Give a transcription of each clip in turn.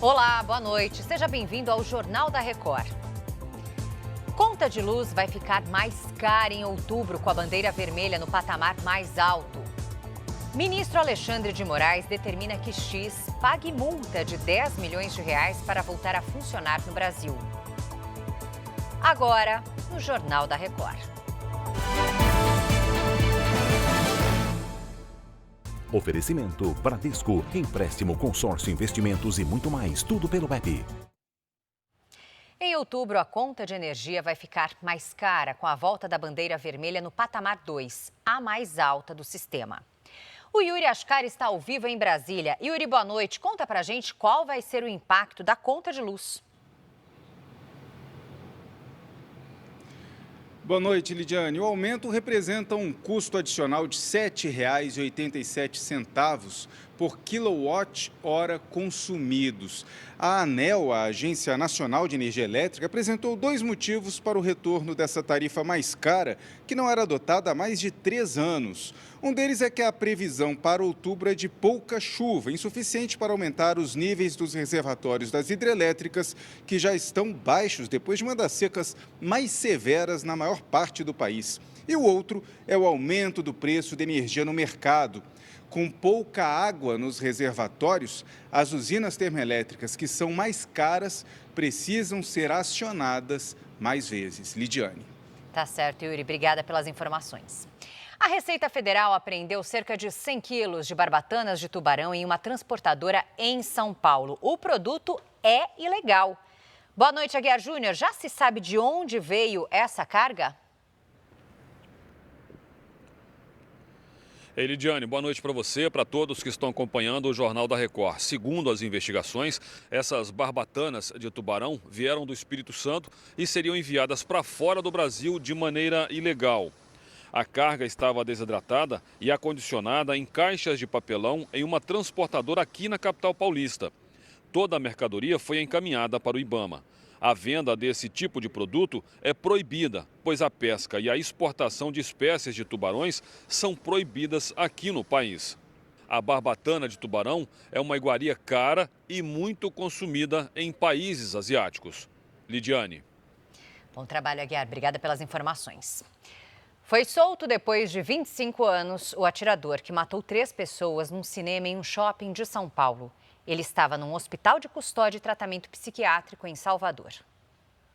Olá, boa noite. Seja bem-vindo ao Jornal da Record. Conta de luz vai ficar mais cara em outubro com a bandeira vermelha no patamar mais alto. Ministro Alexandre de Moraes determina que X pague multa de 10 milhões de reais para voltar a funcionar no Brasil. Agora, no Jornal da Record. Oferecimento Bradesco, empréstimo, consórcio, investimentos e muito mais, tudo pelo app. Em outubro, a conta de energia vai ficar mais cara com a volta da bandeira vermelha no patamar 2, a mais alta do sistema. O Yuri Ascar está ao vivo em Brasília. Yuri, boa noite. Conta pra gente qual vai ser o impacto da conta de luz. Boa noite, Lidiane. O aumento representa um custo adicional de R$ 7,87 por quilowatt-hora consumidos. A ANEEL, a Agência Nacional de Energia Elétrica, apresentou 2 motivos para o retorno dessa tarifa mais cara, que não era adotada há mais de 3 anos. Um deles é que a previsão para outubro é de pouca chuva, insuficiente para aumentar os níveis dos reservatórios das hidrelétricas, que já estão baixos depois de uma das secas mais severas na maior parte do país. E o outro é o aumento do preço da energia no mercado. Com pouca água nos reservatórios, as usinas termoelétricas que são mais caras precisam ser acionadas mais vezes. Lidiane. Tá certo, Yuri. Obrigada pelas informações. A Receita Federal apreendeu cerca de 100 quilos de barbatanas de tubarão em uma transportadora em São Paulo. O produto é ilegal. Boa noite, Aguiar Júnior. Já se sabe de onde veio essa carga? Ei, Lidiane, boa noite para você, para todos que estão acompanhando o Jornal da Record. Segundo as investigações, essas barbatanas de tubarão vieram do Espírito Santo e seriam enviadas para fora do Brasil de maneira ilegal. A carga estava desidratada e acondicionada em caixas de papelão em uma transportadora aqui na capital paulista. Toda a mercadoria foi encaminhada para o Ibama. A venda desse tipo de produto é proibida, pois a pesca e a exportação de espécies de tubarões são proibidas aqui no país. A barbatana de tubarão é uma iguaria cara e muito consumida em países asiáticos. Lidiane. Bom trabalho, Aguiar. Obrigada pelas informações. Foi solto depois de 25 anos o atirador que matou 3 pessoas num cinema em um shopping de São Paulo. Ele estava num hospital de custódia e tratamento psiquiátrico em Salvador.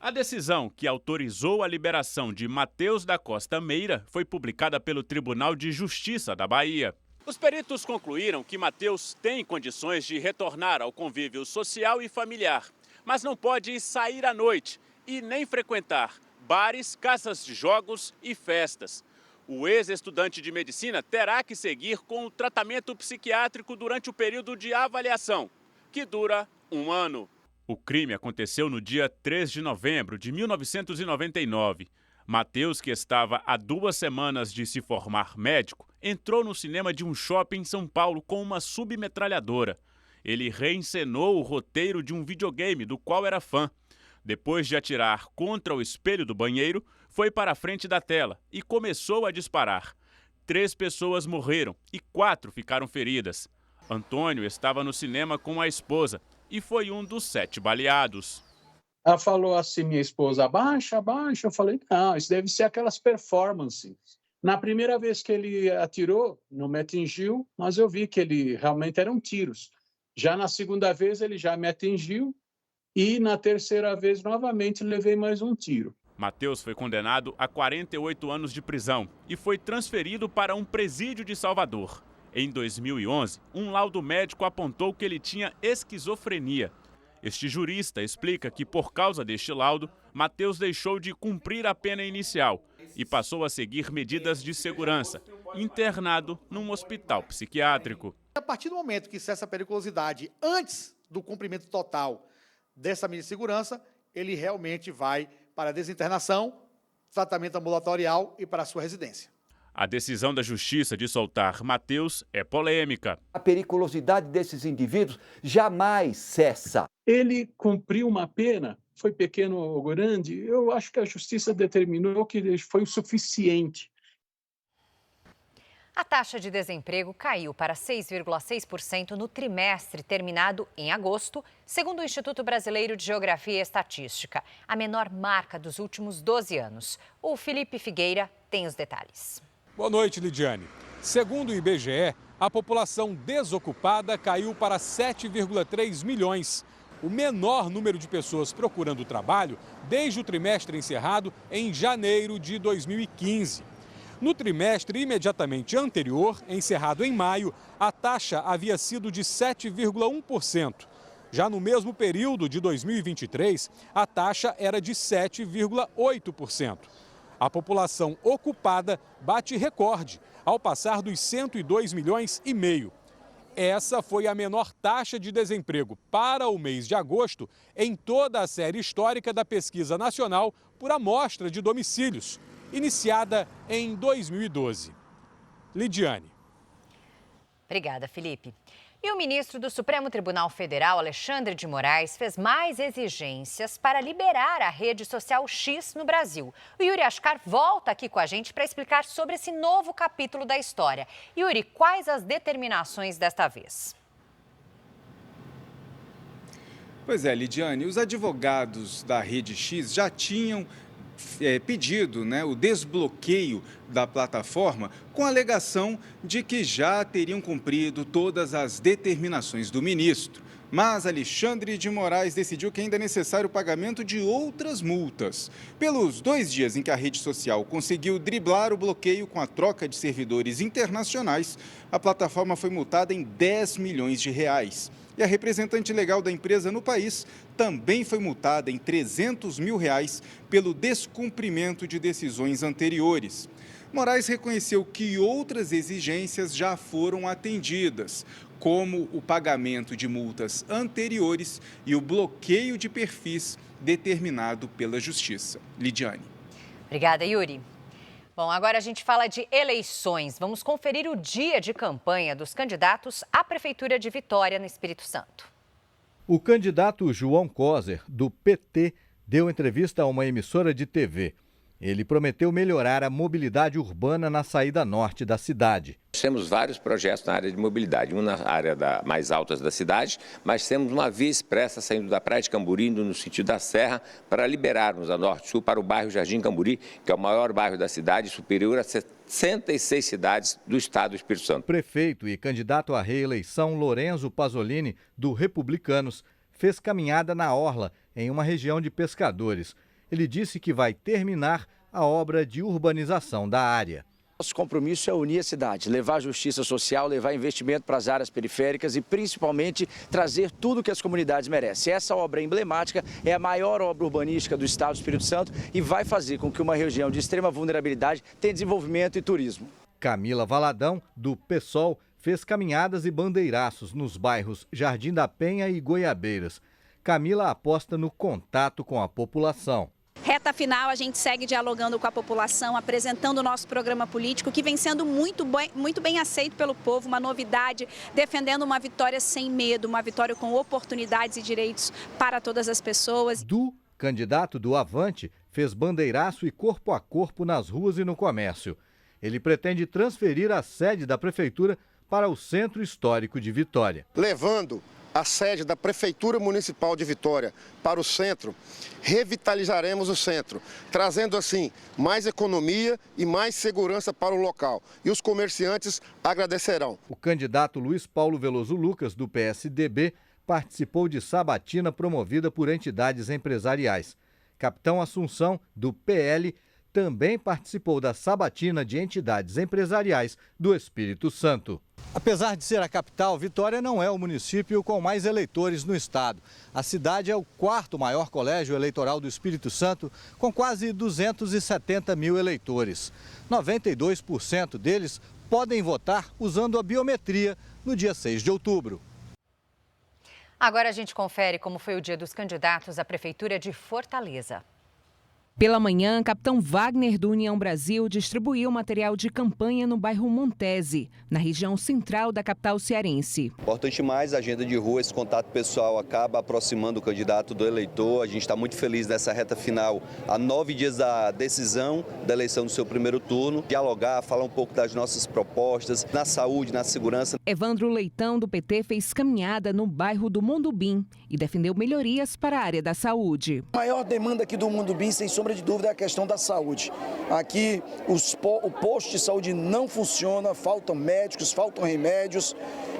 A decisão que autorizou a liberação de Matheus da Costa Meira foi publicada pelo Tribunal de Justiça da Bahia. Os peritos concluíram que Matheus tem condições de retornar ao convívio social e familiar, mas não pode sair à noite e nem frequentar bares, casas de jogos e festas. O ex-estudante de medicina terá que seguir com o tratamento psiquiátrico durante o período de avaliação, que dura 1 ano. O crime aconteceu no dia 3 de novembro de 1999. Matheus, que estava há 2 semanas de se formar médico, entrou no cinema de um shopping em São Paulo com uma submetralhadora. Ele reencenou o roteiro de um videogame do qual era fã. Depois de atirar contra o espelho do banheiro, foi para a frente da tela e começou a disparar. 3 pessoas morreram e 4 ficaram feridas. Antônio estava no cinema com a esposa e foi um dos 7 baleados. Ela falou assim, minha esposa, abaixa, abaixa. Eu falei, não, isso deve ser aquelas performances. Na primeira vez que ele atirou, não me atingiu, mas eu vi que ele realmente eram tiros. Já na segunda vez ele já me atingiu e na terceira vez novamente levei mais um tiro. Matheus foi condenado a 48 anos de prisão e foi transferido para um presídio de Salvador. Em 2011, um laudo médico apontou que ele tinha esquizofrenia. Este jurista explica que, por causa deste laudo, Matheus deixou de cumprir a pena inicial e passou a seguir medidas de segurança, internado num hospital psiquiátrico. A partir do momento que cessa a periculosidade antes do cumprimento total dessa medida de segurança, ele realmente vai para a desinternação, tratamento ambulatorial e para a sua residência. A decisão da Justiça de soltar Matheus é polêmica. A periculosidade desses indivíduos jamais cessa. Ele cumpriu uma pena, foi pequeno ou grande, eu acho que a Justiça determinou que foi o suficiente. A taxa de desemprego caiu para 6,6% no trimestre terminado em agosto, segundo o Instituto Brasileiro de Geografia e Estatística, a menor marca dos últimos 12 anos. O Felipe Figueira tem os detalhes. Boa noite, Lidiane. Segundo o IBGE, a população desocupada caiu para 7,3 milhões, o menor número de pessoas procurando trabalho desde o trimestre encerrado em janeiro de 2015. No trimestre imediatamente anterior, encerrado em maio, a taxa havia sido de 7,1%. Já no mesmo período de 2023, a taxa era de 7,8%. A população ocupada bate recorde, ao passar dos 102 milhões e meio. Essa foi a menor taxa de desemprego para o mês de agosto em toda a série histórica da Pesquisa Nacional por Amostra de Domicílios, iniciada em 2012. Lidiane. Obrigada, Felipe. E o ministro do Supremo Tribunal Federal, Alexandre de Moraes, fez mais exigências para liberar a rede social X no Brasil. O Yuri Ascar volta aqui com a gente para explicar sobre esse novo capítulo da história. Yuri, quais as determinações desta vez? Pois é, Lidiane, os advogados da Rede X já tinham pedido o desbloqueio da plataforma com a alegação de que já teriam cumprido todas as determinações do ministro. Mas Alexandre de Moraes decidiu que ainda é necessário o pagamento de outras multas. Pelos 2 dias em que a rede social conseguiu driblar o bloqueio com a troca de servidores internacionais, a plataforma foi multada em 10 milhões de reais. E a representante legal da empresa no país também foi multada em 300 mil reais pelo descumprimento de decisões anteriores. Moraes reconheceu que outras exigências já foram atendidas, como o pagamento de multas anteriores e o bloqueio de perfis determinado pela Justiça. Lidiane. Obrigada, Yuri. Bom, agora a gente fala de eleições. Vamos conferir o dia de campanha dos candidatos à Prefeitura de Vitória, no Espírito Santo. O candidato João Coser, do PT, deu entrevista a uma emissora de TV. Ele prometeu melhorar a mobilidade urbana na saída norte da cidade. Temos vários projetos na área de mobilidade, um na área mais altas da cidade, mas temos uma via expressa saindo da Praia de Camburi, indo no sentido da Serra, para liberarmos a Norte-Sul para o bairro Jardim Camburi, que é o maior bairro da cidade, superior a 66 cidades do estado do Espírito Santo. Prefeito e candidato à reeleição Lorenzo Pasolini, do Republicanos, fez caminhada na orla, em uma região de pescadores. Ele disse que vai terminar a obra de urbanização da área. Nosso compromisso é unir a cidade, levar justiça social, levar investimento para as áreas periféricas e principalmente trazer tudo que as comunidades merecem. Essa obra emblemática é a maior obra urbanística do estado do Espírito Santo e vai fazer com que uma região de extrema vulnerabilidade tenha desenvolvimento e turismo. Camila Valadão, do PSOL, fez caminhadas e bandeiraços nos bairros Jardim da Penha e Goiabeiras. Camila aposta no contato com a população. Reta final, a gente segue dialogando com a população, apresentando o nosso programa político, que vem sendo muito bem aceito pelo povo, uma novidade, defendendo uma vitória sem medo, uma vitória com oportunidades e direitos para todas as pessoas. Du, candidato do Avante, fez bandeiraço e corpo a corpo nas ruas e no comércio. Ele pretende transferir a sede da prefeitura para o Centro Histórico de Vitória. Levando a sede da Prefeitura Municipal de Vitória para o centro, revitalizaremos o centro, trazendo assim mais economia e mais segurança para o local. E os comerciantes agradecerão. O candidato Luiz Paulo Veloso Lucas, do PSDB, participou de sabatina promovida por entidades empresariais. Capitão Assunção, do PL, também participou da sabatina de entidades empresariais do Espírito Santo. Apesar de ser a capital, Vitória não é o município com mais eleitores no estado. A cidade é o 4º maior colégio eleitoral do Espírito Santo, com quase 270 mil eleitores. 92% deles podem votar usando a biometria no dia 6 de outubro. Agora a gente confere como foi o dia dos candidatos à Prefeitura de Fortaleza. Pela manhã, capitão Wagner do União Brasil distribuiu material de campanha no bairro Montese, na região central da capital cearense. Importante mais a agenda de rua, esse contato pessoal acaba aproximando o candidato do eleitor. A gente está muito feliz nessa reta final, a 9 dias da decisão da eleição do seu primeiro turno, dialogar, falar um pouco das nossas propostas na saúde, na segurança. Evandro Leitão, do PT, fez caminhada no bairro do Mondubim e defendeu melhorias para a área da saúde. A maior demanda aqui do Mondubim, sem sombra de dúvida, é a questão da saúde. Aqui o posto de saúde não funciona, faltam médicos, faltam remédios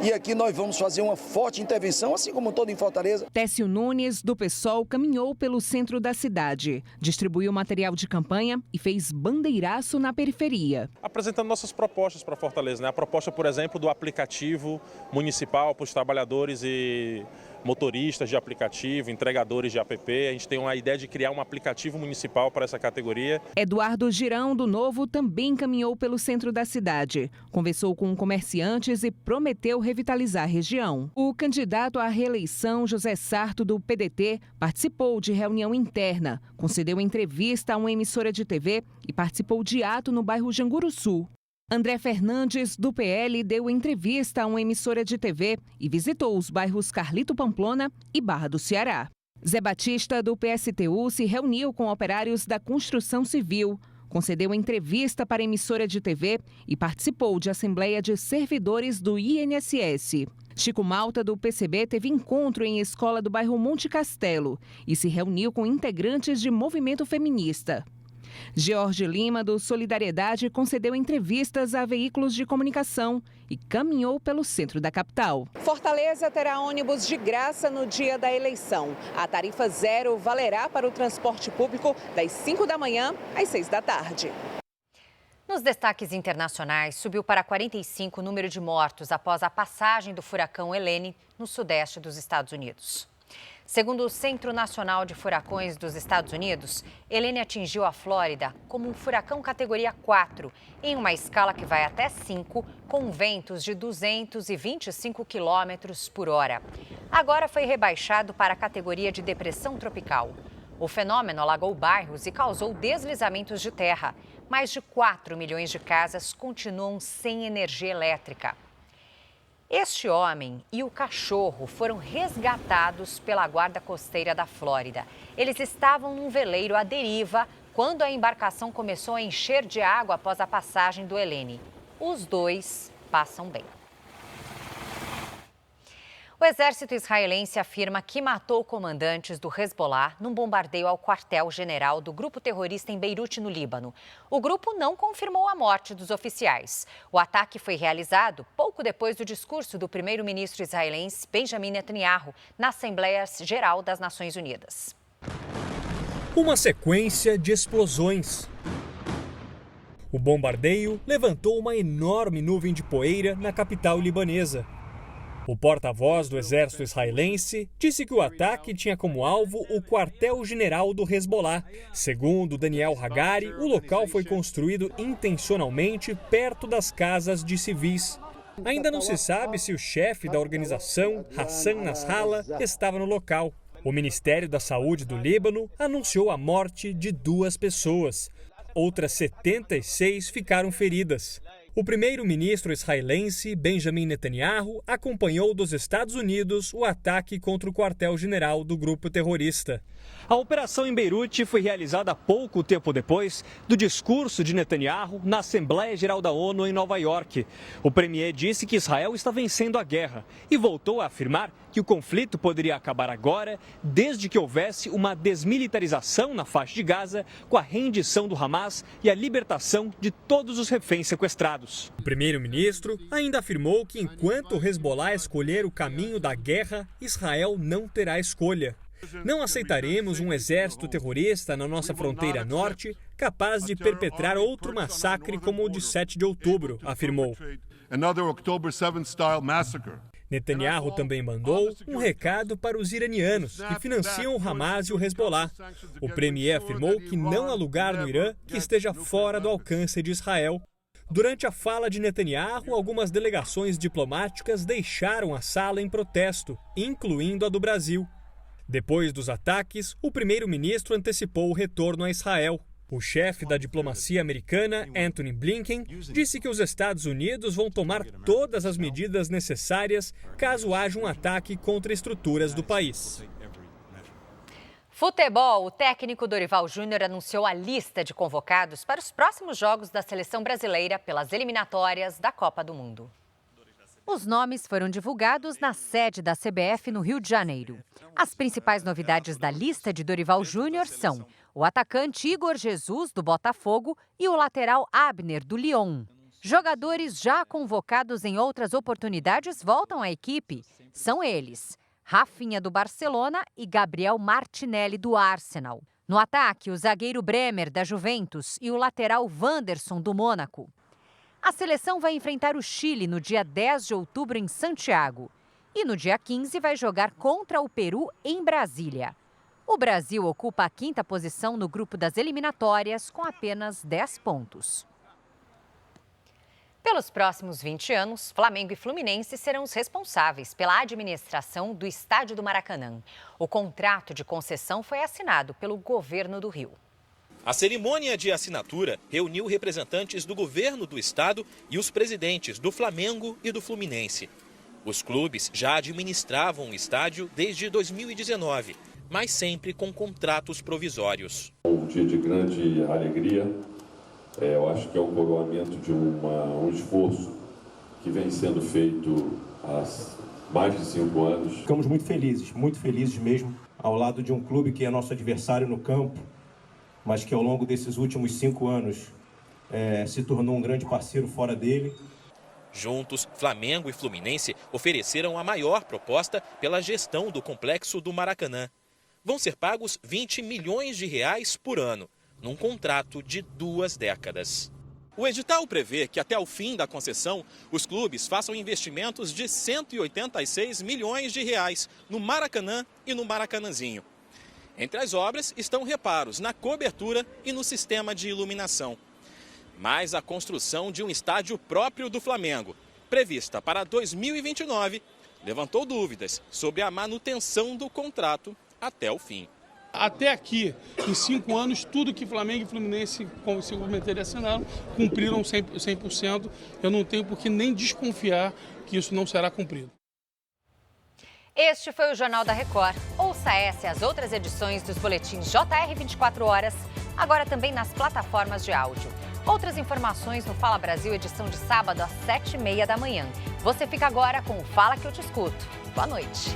e aqui nós vamos fazer uma forte intervenção, assim como todo em Fortaleza. Técio Nunes, do PSOL, caminhou pelo centro da cidade, distribuiu material de campanha e fez bandeiraço na periferia. Apresentando nossas propostas para Fortaleza, né? A proposta, por exemplo, do aplicativo municipal para os trabalhadores e motoristas de aplicativo, entregadores de app. A gente tem uma ideia de criar um aplicativo municipal para essa categoria. Eduardo Girão, do Novo, também caminhou pelo centro da cidade. Conversou com comerciantes e prometeu revitalizar a região. O candidato à reeleição, José Sarto, do PDT, participou de reunião interna, concedeu entrevista a uma emissora de TV e participou de ato no bairro Janguruçu. André Fernandes, do PL, deu entrevista a uma emissora de TV e visitou os bairros Carlito Pamplona e Barra do Ceará. Zé Batista, do PSTU, se reuniu com operários da construção civil, concedeu entrevista para a emissora de TV e participou de assembleia de servidores do INSS. Chico Malta, do PCB, teve encontro em escola do bairro Monte Castelo e se reuniu com integrantes de movimento feminista. George Lima, do Solidariedade, concedeu entrevistas a veículos de comunicação e caminhou pelo centro da capital. Fortaleza terá ônibus de graça no dia da eleição. A tarifa zero valerá para o transporte público das 5 da manhã às 6 da tarde. Nos destaques internacionais, subiu para 45 o número de mortos após a passagem do furacão Helene no sudeste dos Estados Unidos. Segundo o Centro Nacional de Furacões dos Estados Unidos, Helene atingiu a Flórida como um furacão categoria 4, em uma escala que vai até 5, com ventos de 225 quilômetros por hora. Agora foi rebaixado para a categoria de depressão tropical. O fenômeno alagou bairros e causou deslizamentos de terra. Mais de 4 milhões de casas continuam sem energia elétrica. Este homem e o cachorro foram resgatados pela Guarda Costeira da Flórida. Eles estavam num veleiro à deriva quando a embarcação começou a encher de água após a passagem do Helene. Os dois passam bem. O exército israelense afirma que matou comandantes do Hezbollah num bombardeio ao quartel-general do grupo terrorista em Beirute, no Líbano. O grupo não confirmou a morte dos oficiais. O ataque foi realizado pouco depois do discurso do primeiro-ministro israelense Benjamin Netanyahu na Assembleia Geral das Nações Unidas. Uma sequência de explosões. O bombardeio levantou uma enorme nuvem de poeira na capital libanesa. O porta-voz do exército israelense disse que o ataque tinha como alvo o quartel-general do Hezbollah. Segundo Daniel Hagari, o local foi construído intencionalmente perto das casas de civis. Ainda não se sabe se o chefe da organização, Hassan Nasrallah, estava no local. O Ministério da Saúde do Líbano anunciou a morte de 2 pessoas. Outras 76 ficaram feridas. O primeiro-ministro israelense, Benjamin Netanyahu, acompanhou dos Estados Unidos o ataque contra o quartel-general do grupo terrorista. A operação em Beirute foi realizada pouco tempo depois do discurso de Netanyahu na Assembleia Geral da ONU em Nova York. O premier disse que Israel está vencendo a guerra e voltou a afirmar que o conflito poderia acabar agora, desde que houvesse uma desmilitarização na faixa de Gaza, com a rendição do Hamas e a libertação de todos os reféns sequestrados. O primeiro-ministro ainda afirmou que enquanto o Hezbollah escolher o caminho da guerra, Israel não terá escolha. Não aceitaremos um exército terrorista na nossa fronteira norte capaz de perpetrar outro massacre como o de 7 de outubro, afirmou. Netanyahu também mandou um recado para os iranianos que financiam o Hamas e o Hezbollah. O premier afirmou que não há lugar no Irã que esteja fora do alcance de Israel. Durante a fala de Netanyahu, algumas delegações diplomáticas deixaram a sala em protesto, incluindo a do Brasil. Depois dos ataques, o primeiro-ministro antecipou o retorno a Israel. O chefe da diplomacia americana, Antony Blinken, disse que os Estados Unidos vão tomar todas as medidas necessárias caso haja um ataque contra estruturas do país. Futebol, o técnico Dorival Júnior anunciou a lista de convocados para os próximos jogos da seleção brasileira pelas eliminatórias da Copa do Mundo. Os nomes foram divulgados na sede da CBF no Rio de Janeiro. As principais novidades da lista de Dorival Júnior são o atacante Igor Jesus, do Botafogo, e o lateral Abner, do Lyon. Jogadores já convocados em outras oportunidades voltam à equipe. São eles: Rafinha, do Barcelona, e Gabriel Martinelli, do Arsenal. No ataque, o zagueiro Bremer, da Juventus, e o lateral Wanderson, do Mônaco. A seleção vai enfrentar o Chile no dia 10 de outubro em Santiago. E no dia 15 vai jogar contra o Peru em Brasília. O Brasil ocupa a 5ª posição no grupo das eliminatórias com apenas 10 pontos. Pelos próximos 20 anos, Flamengo e Fluminense serão os responsáveis pela administração do Estádio do Maracanã. O contrato de concessão foi assinado pelo governo do Rio. A cerimônia de assinatura reuniu representantes do governo do estado e os presidentes do Flamengo e do Fluminense. Os clubes já administravam o estádio desde 2019, mas sempre com contratos provisórios. Um dia de grande alegria. Eu acho que é o coroamento de um esforço que vem sendo feito há mais de 5 anos. Ficamos muito felizes mesmo, ao lado de um clube que é nosso adversário no campo, mas que ao longo desses últimos 5 anos se tornou um grande parceiro fora dele. Juntos, Flamengo e Fluminense ofereceram a maior proposta pela gestão do complexo do Maracanã. Vão ser pagos R$20 milhões por ano, num contrato de 2 décadas. O edital prevê que até o fim da concessão, os clubes façam investimentos de R$186 milhões no Maracanã e no Maracanãzinho. Entre as obras estão reparos na cobertura e no sistema de iluminação. Mas a construção de um estádio próprio do Flamengo, prevista para 2029, levantou dúvidas sobre a manutenção do contrato até o fim. Até aqui, em 5 anos, tudo que Flamengo e Fluminense se comprometeram e assinaram, cumpriram 100%. Eu não tenho por que nem desconfiar que isso não será cumprido. Este foi o Jornal da Record. Ouça essa e as outras edições dos boletins JR 24 horas, agora também nas plataformas de áudio. Outras informações no Fala Brasil, edição de sábado às 7h30 da manhã. Você fica agora com o Fala que eu te escuto. Boa noite.